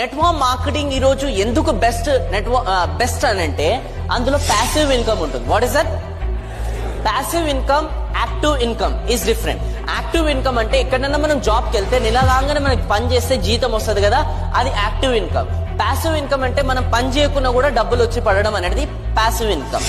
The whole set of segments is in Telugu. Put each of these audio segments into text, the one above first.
నెట్వర్క్ మార్కెటింగ్ ఈ రోజు ఎందుకు బెస్ట్ అని అంటే అందులో ప్యాసివ్ ఇన్కమ్ ఉంటుంది. What is that? Passive income, active income is different. Active income అంటే ఎక్కడన్నా మనం జాబ్కి వెళ్తే నెల కాగానే మనకి పని చేస్తే జీతం వస్తుంది కదా, అది యాక్టివ్ ఇన్కమ్. ప్యాసివ్ ఇన్కమ్ అంటే మనం పని చేయకుండా కూడా డబ్బులు వచ్చి పడడం అనేది ప్యాసివ్ ఇన్కమ్.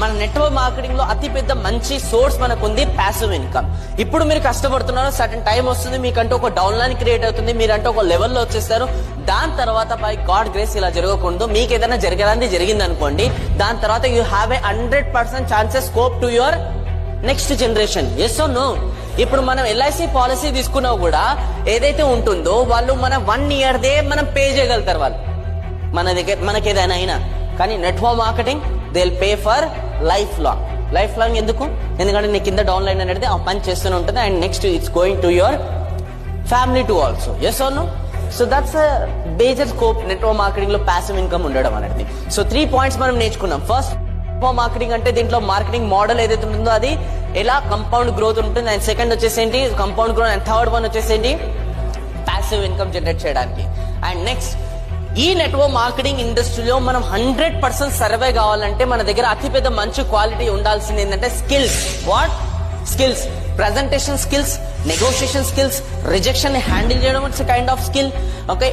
మన నెట్వర్క్ మార్కెటింగ్ లో అతి పెద్ద మంచి సోర్స్ మనకు ఉంది ప్యాసివ్ ఇన్కమ్. ఇప్పుడు మీరు కష్టపడుతున్నారు, సర్టన్ టైం వస్తుంది, మీకంటూ ఒక డౌన్ లైన్ క్రియేట్ అవుతుంది, మీరంటూ ఒక లెవెల్లో వచ్చేస్తారు. దాని తర్వాత బై గాడ్ గ్రేస్ ఇలా జరగకూడదు, మీకు ఏదైనా జరగడానికి జరిగింది అనుకోండి, దాని తర్వాత you have a 100% chances scope to your next generation. Yes or no? ఇప్పుడు మనం ఎల్ఐసి పాలసీ తీసుకున్నా కూడా ఏదైతే ఉంటుందో వాళ్ళు మన 1 year దే మనం పే చేయగలుగుతారు వాళ్ళు మన దగ్గర, మనకి ఏదైనా అయినా. కానీ network marketing they will pay for life long. Life long ఎందుకు? ఎందుకంటే నీ కింద డౌన్ లైన్ అనేది ఆ పని చేస్తూనే ఉంటుంది, and next it's going to your family to also. Yes or no? So that's a major scope network marketing లో ప్యాసివ్ ఇన్కమ్ ఉండడం అనేది. సో 3 points మనం నేర్చుకున్నాం. ఫస్ట్, మార్కెటింగ్ అంటే దీంట్లో మార్కెటింగ్ మోడల్ ఏదైతే ఉంటుందో అది ఎలా కంపౌండ్ గ్రోత్ ఉంటుంది, అండ్ సెకండ్ వచ్చేసి ఏంటి compound growth, and third one వచ్చేసి ఏంటి ప్యాసివ్ ఇన్కమ్ జనరేట్ చేయడానికి. అండ్ నెక్స్ట్, ఈ నెట్వర్క్ మార్కెటింగ్ ఇండస్ట్రీలో మనం 100% సర్వే కావాలంటే మన దగ్గర అతిపెద్ద మంచి క్వాలిటీ ఉండాల్సింది ఏంటంటే skills. What skills? Presentation skills, negotiation skills, rejection handle చేయడం it's kind of skill. Okay.